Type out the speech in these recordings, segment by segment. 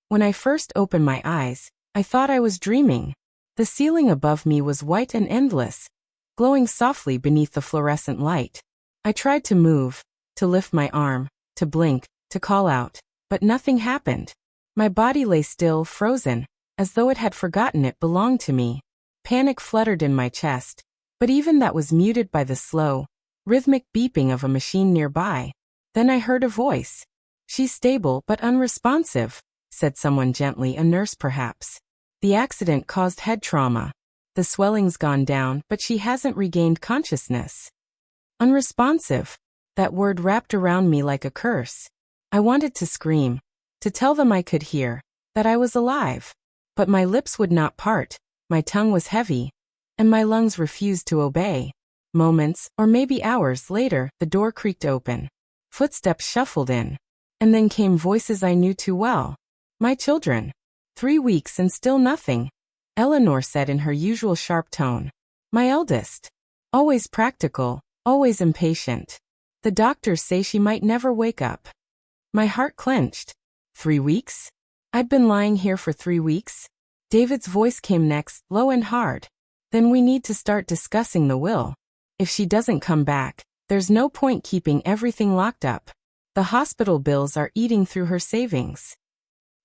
When I first opened my eyes, I thought I was dreaming. The ceiling above me was white and endless, glowing softly beneath the fluorescent light. I tried to move, to lift my arm, to blink, to call out, but nothing happened. My body lay still, frozen, as though it had forgotten it belonged to me. Panic fluttered in my chest, but even that was muted by the slow, rhythmic beeping of a machine nearby. Then I heard a voice. "She's stable but unresponsive," said someone gently, a nurse perhaps. "The accident caused head trauma. The swelling's gone down, but she hasn't regained consciousness." Unresponsive. That word wrapped around me like a curse. I wanted to scream, to tell them I could hear, that I was alive. But my lips would not part, my tongue was heavy, and my lungs refused to obey. Moments, or maybe hours later, the door creaked open. Footsteps shuffled in. And then came voices I knew too well. My children. 3 weeks and still nothing, Eleanor said in her usual sharp tone. My eldest. Always practical, always impatient. The doctors say she might never wake up. My heart clenched. 3 weeks? I'd been lying here for 3 weeks? David's voice came next, low and hard. Then we need to start discussing the will. If she doesn't come back, there's no point keeping everything locked up. The hospital bills are eating through her savings.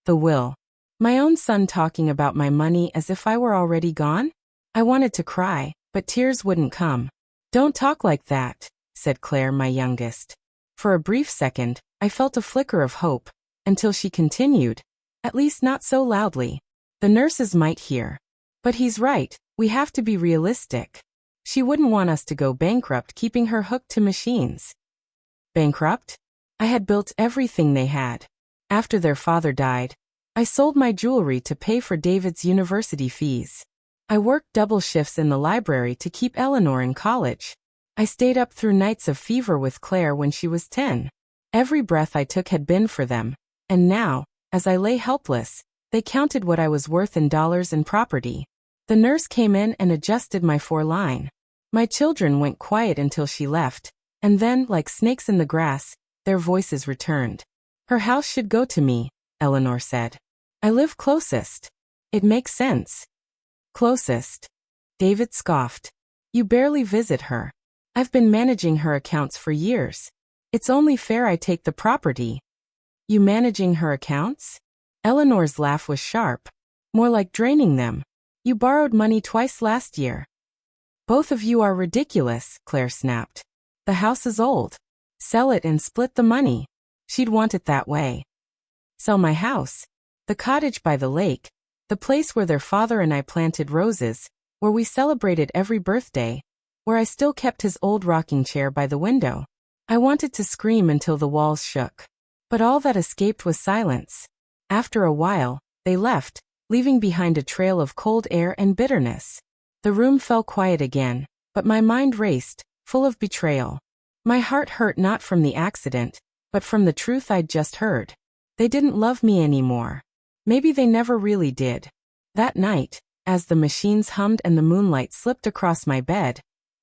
The will. My own son talking about my money as if I were already gone? I wanted to cry, but tears wouldn't come. "Don't talk like that," said Claire, my youngest. For a brief second, I felt a flicker of hope, until she continued, "At least not so loudly. The nurses might hear. But he's right, we have to be realistic. She wouldn't want us to go bankrupt keeping her hooked to machines." Bankrupt? I had built everything they had. After their father died, I sold my jewelry to pay for David's university fees. I worked double shifts in the library to keep Eleanor in college. I stayed up through nights of fever with Claire when she was 10. Every breath I took had been for them. And now, as I lay helpless, they counted what I was worth in dollars and property. The nurse came in and adjusted my 4-line. My children went quiet until she left, and then, like snakes in the grass, their voices returned. "Her house should go to me," Eleanor said. "I live closest. It makes sense." "Closest?" David scoffed. "You barely visit her. I've been managing her accounts for years. It's only fair I take the property." "You managing her accounts?" Eleanor's laugh was sharp. "More like draining them. You borrowed money twice last year." "Both of you are ridiculous," Claire snapped. "The house is old. Sell it and split the money." She'd want it that way. Sell my house. The cottage by the lake. The place where their father and I planted roses, where we celebrated every birthday, where I still kept his old rocking chair by the window. I wanted to scream until the walls shook. But all that escaped was silence. After a while, they left, leaving behind a trail of cold air and bitterness. The room fell quiet again, but my mind raced, full of betrayal. My heart hurt not from the accident, but from the truth I'd just heard. They didn't love me anymore. Maybe they never really did. That night, as the machines hummed and the moonlight slipped across my bed,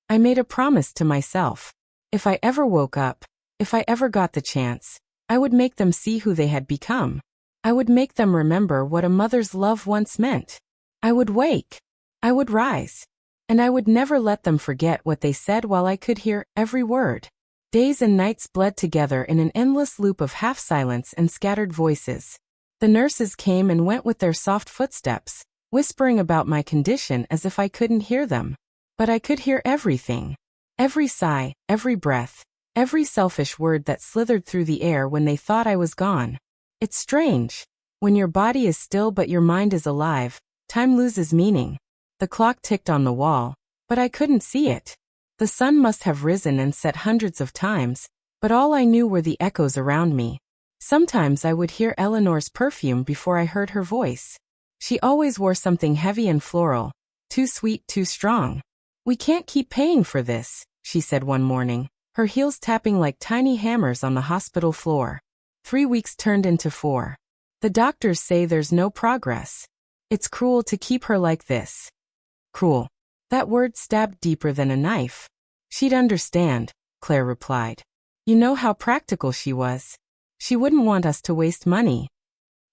I made a promise to myself. If I ever woke up, if I ever got the chance, I would make them see who they had become. I would make them remember what a mother's love once meant. I would wake. I would rise. And I would never let them forget what they said while I could hear every word. Days and nights bled together in an endless loop of half-silence and scattered voices. The nurses came and went with their soft footsteps, whispering about my condition as if I couldn't hear them. But I could hear everything. Every sigh, every breath, every selfish word that slithered through the air when they thought I was gone. It's strange. When your body is still but your mind is alive, time loses meaning. The clock ticked on the wall, but I couldn't see it. The sun must have risen and set hundreds of times, but all I knew were the echoes around me. Sometimes I would hear Eleanor's perfume before I heard her voice. She always wore something heavy and floral, too sweet, too strong. "We can't keep paying for this," she said one morning, her heels tapping like tiny hammers on the hospital floor. 3 weeks turned into 4. The doctors say there's no progress. It's cruel to keep her like this. Cruel. That word stabbed deeper than a knife. "She'd understand," Claire replied. "You know how practical she was. She wouldn't want us to waste money."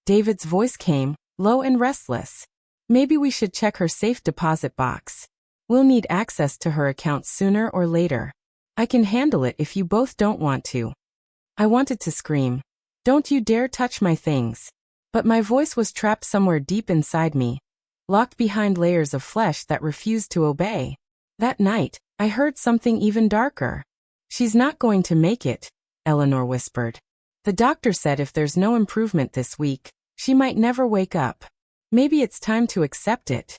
David's voice came, low and restless. Maybe we should check her safe deposit box. We'll need access to her account sooner or later. I can handle it if you both don't want to. I wanted to scream. Don't you dare touch my things. But my voice was trapped somewhere deep inside me, locked behind layers of flesh that refused to obey. That night, I heard something even darker. She's not going to make it, Eleanor whispered. The doctor said if there's no improvement this week, she might never wake up. Maybe it's time to accept it.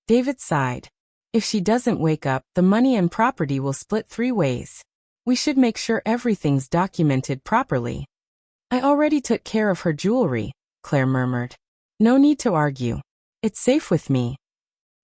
David sighed. If she doesn't wake up, the money and property will split 3 ways. We should make sure everything's documented properly. I already took care of her jewelry, Claire murmured. No need to argue. It's safe with me.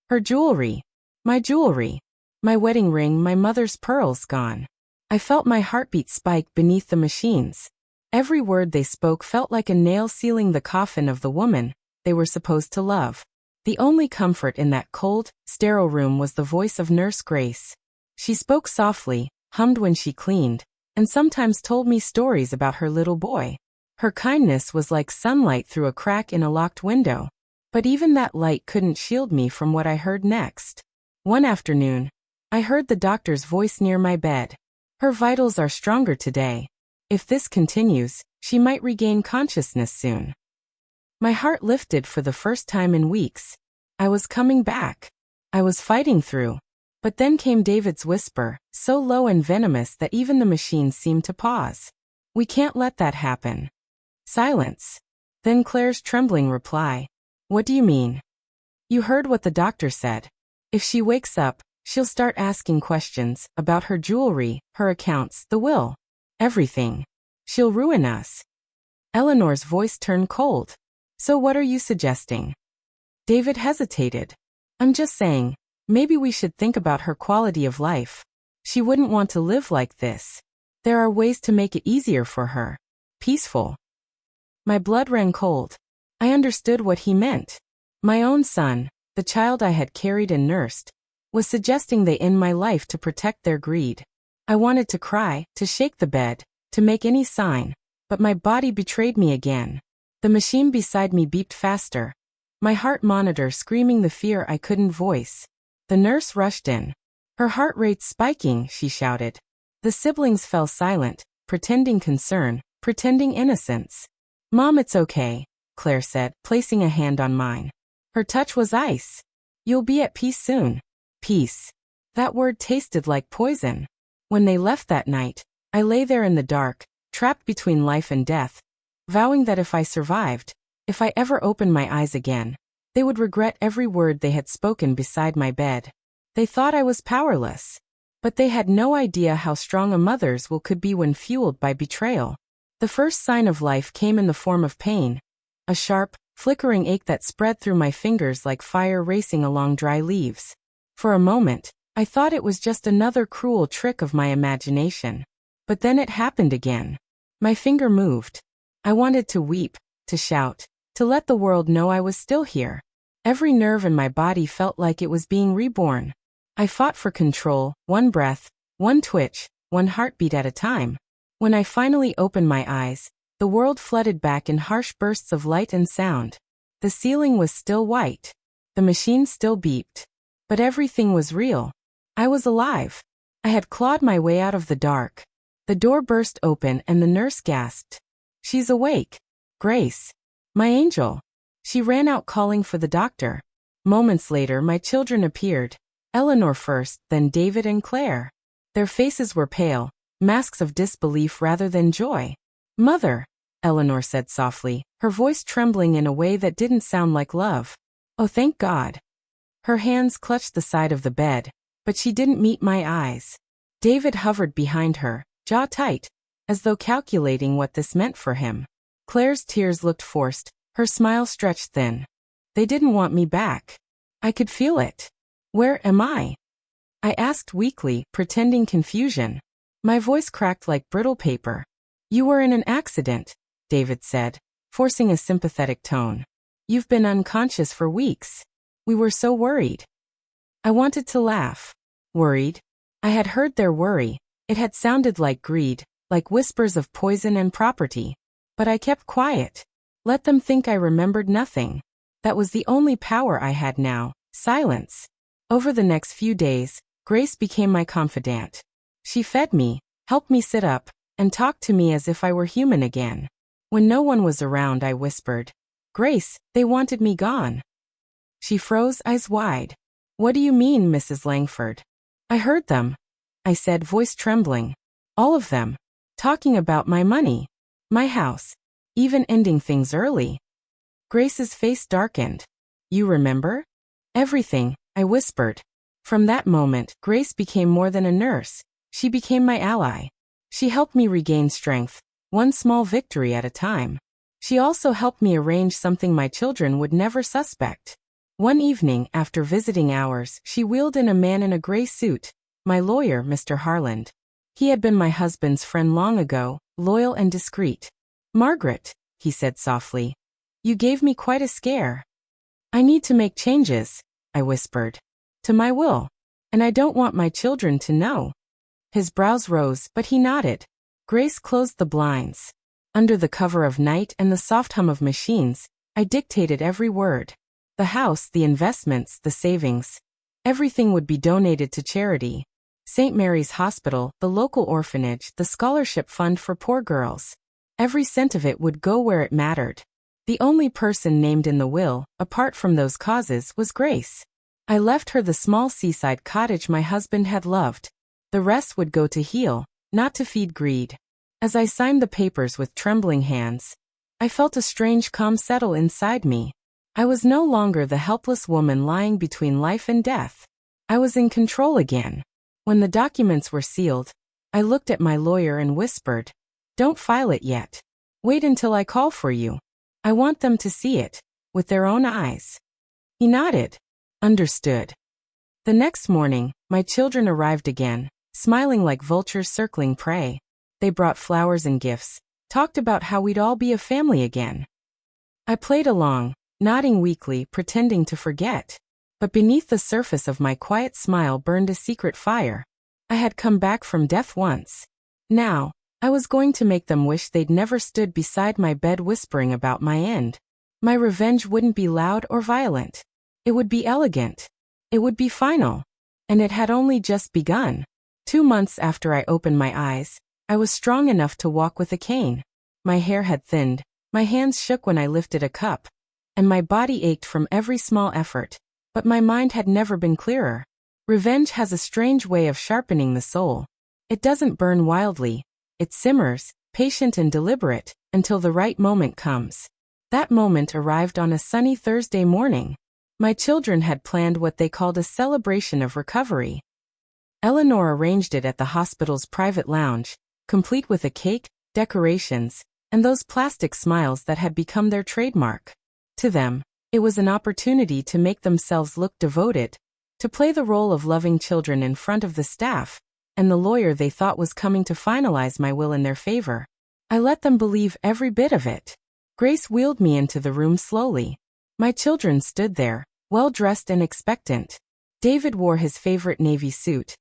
Her jewelry. My wedding ring, my mother's pearls gone. I felt my heartbeat spike beneath the machines. Every word they spoke felt like a nail sealing the coffin of the woman they were supposed to love. The only comfort in that cold, sterile room was the voice of Nurse Grace. She spoke softly, hummed when she cleaned, and sometimes told me stories about her little boy. Her kindness was like sunlight through a crack in a locked window. But even that light couldn't shield me from what I heard next. One afternoon, I heard the doctor's voice near my bed. Her vitals are stronger today. If this continues, she might regain consciousness soon. My heart lifted for the first time in weeks. I was coming back. I was fighting through. But then came David's whisper, so low and venomous that even the machines seemed to pause. We can't let that happen. Silence. Then Claire's trembling reply. What do you mean? You heard what the doctor said. If she wakes up, she'll start asking questions about her jewelry, her accounts, the will. Everything. She'll ruin us. Eleanor's voice turned cold. So what are you suggesting? David hesitated. I'm just saying, maybe we should think about her quality of life. She wouldn't want to live like this. There are ways to make it easier for her. Peaceful. My blood ran cold. I understood what he meant. My own son, the child I had carried and nursed, was suggesting they end my life to protect their greed. I wanted to cry, to shake the bed, to make any sign, but my body betrayed me again. The machine beside me beeped faster. My heart monitor screaming the fear I couldn't voice. The nurse rushed in. Her heart rate spiking, she shouted. The siblings fell silent, pretending concern, pretending innocence. Mom, it's okay, Claire said, placing a hand on mine. Her touch was ice. You'll be at peace soon. Peace. That word tasted like poison. When they left that night, I lay there in the dark, trapped between life and death, vowing that if I survived, if I ever opened my eyes again, they would regret every word they had spoken beside my bed. They thought I was powerless. But they had no idea how strong a mother's will could be when fueled by betrayal. The first sign of life came in the form of pain. A sharp, flickering ache that spread through my fingers like fire racing along dry leaves. For a moment, I thought it was just another cruel trick of my imagination. But then it happened again. My finger moved. I wanted to weep, to shout, to let the world know I was still here. Every nerve in my body felt like it was being reborn. I fought for control, one breath, one twitch, one heartbeat at a time. When I finally opened my eyes, the world flooded back in harsh bursts of light and sound. The ceiling was still white. The machine still beeped. But everything was real. I was alive. I had clawed my way out of the dark. The door burst open and the nurse gasped. She's awake. Grace. My angel. She ran out calling for the doctor. Moments later, my children appeared. Eleanor first, then David and Claire. Their faces were pale, masks of disbelief rather than joy. Mother, Eleanor said softly, her voice trembling in a way that didn't sound like love. Oh, thank God. Her hands clutched the side of the bed, but she didn't meet my eyes. David hovered behind her, jaw tight, as though calculating what this meant for him. Claire's tears looked forced, her smile stretched thin. They didn't want me back. I could feel it. Where am I? I asked weakly, pretending confusion. My voice cracked like brittle paper. You were in an accident, David said, forcing a sympathetic tone. You've been unconscious for weeks. We were so worried. I wanted to laugh. Worried? I had heard their worry. It had sounded like greed, like whispers of poison and property. But I kept quiet. Let them think I remembered nothing. That was the only power I had now, silence. Over the next few days, Grace became my confidant. She fed me, helped me sit up, and talked to me as if I were human again. When no one was around, I whispered, "Grace, they wanted me gone." She froze, eyes wide. "What do you mean, Mrs. Langford?" "I heard them," I said, voice trembling. "All of them. Talking about my money, my house, even ending things early." Grace's face darkened. "You remember?" "Everything," I whispered. From that moment, Grace became more than a nurse. She became my ally. She helped me regain strength, one small victory at a time. She also helped me arrange something my children would never suspect. One evening, after visiting hours, she wheeled in a man in a gray suit, my lawyer, Mr. Harland. He had been my husband's friend long ago, loyal and discreet. "Margaret," he said softly, "you gave me quite a scare." "I need to make changes," I whispered, "to my will. And I don't want my children to know." His brows rose, but he nodded. Grace closed the blinds. Under the cover of night and the soft hum of machines, I dictated every word. The house, the investments, the savings. Everything would be donated to charity. St. Mary's Hospital, the local orphanage, the scholarship fund for poor girls. Every cent of it would go where it mattered. The only person named in the will, apart from those causes, was Grace. I left her the small seaside cottage my husband had loved. The rest would go to heal, not to feed greed. As I signed the papers with trembling hands, I felt a strange calm settle inside me. I was no longer the helpless woman lying between life and death. I was in control again. When the documents were sealed, I looked at my lawyer and whispered, "Don't file it yet. Wait until I call for you. I want them to see it, with their own eyes." He nodded. Understood. The next morning, my children arrived again, smiling like vultures circling prey. They brought flowers and gifts, talked about how we'd all be a family again. I played along, nodding weakly, pretending to forget. But beneath the surface of my quiet smile burned a secret fire. I had come back from death once. Now, I was going to make them wish they'd never stood beside my bed whispering about my end. My revenge wouldn't be loud or violent. It would be elegant. It would be final. And it had only just begun. 2 months after I opened my eyes, I was strong enough to walk with a cane. My hair had thinned, my hands shook when I lifted a cup, and my body ached from every small effort. But my mind had never been clearer. Revenge has a strange way of sharpening the soul. It doesn't burn wildly. It simmers, patient and deliberate, until the right moment comes. That moment arrived on a sunny Thursday morning. My children had planned what they called a celebration of recovery. Eleanor arranged it at the hospital's private lounge, complete with a cake, decorations, and those plastic smiles that had become their trademark. To them, it was an opportunity to make themselves look devoted, to play the role of loving children in front of the staff, and the lawyer they thought was coming to finalize my will in their favor. I let them believe every bit of it. Grace wheeled me into the room slowly. My children stood there, well-dressed and expectant. David wore his favorite navy suit.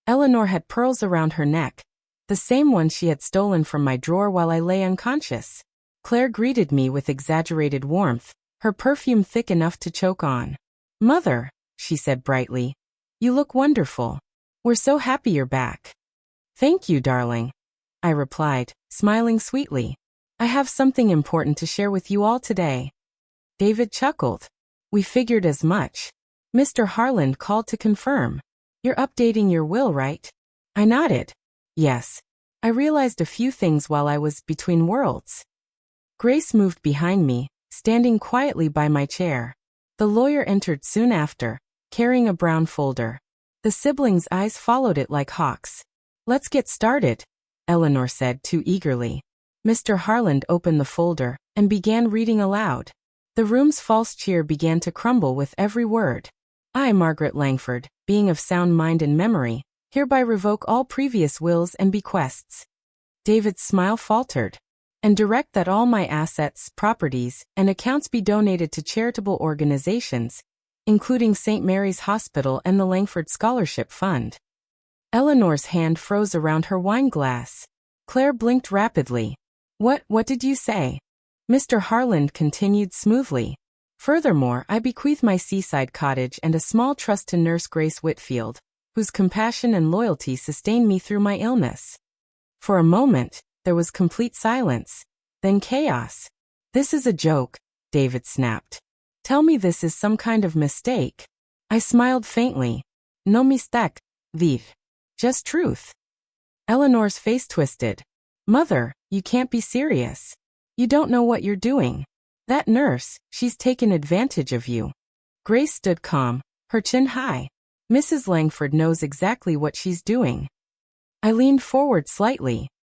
Eleanor had pearls around her neck, the same one she had stolen from my drawer while I lay unconscious. Claire greeted me with exaggerated warmth, her perfume thick enough to choke on. "Mother," she said brightly, "you look wonderful. We're so happy you're back." "Thank you, darling," I replied, smiling sweetly. "I have something important to share with you all today." David chuckled. "We figured as much. Mr. Harland called to confirm. You're updating your will, right?" I nodded. "Yes. I realized a few things while I was between worlds." Grace moved behind me, standing quietly by my chair. The lawyer entered soon after, carrying a brown folder. The siblings' eyes followed it like hawks. "Let's get started," Eleanor said too eagerly. Mr. Harland opened the folder and began reading aloud. The room's false cheer began to crumble with every word. "I, Margaret Langford, being of sound mind and memory, hereby revoke all previous wills and bequests." David's smile faltered. "And direct that all my assets, properties, and accounts be donated to charitable organizations, including St. Mary's Hospital and the Langford Scholarship Fund." Eleanor's hand froze around her wine glass. Claire blinked rapidly. What did you say?" Mr. Harland continued smoothly. Furthermore, I bequeath my seaside cottage and a small trust to Nurse Grace Whitfield, whose compassion and loyalty sustained me through my illness. For a moment, there was complete silence. Then chaos. This is a joke, David snapped. Tell me this is some kind of mistake. I smiled faintly. No mistake, Viv. Just truth. Eleanor's face twisted. Mother, you can't be serious. You don't know what you're doing. That nurse, she's taken advantage of you. Grace stood calm, her chin high. Mrs. Langford knows exactly what she's doing. I leaned forward slightly.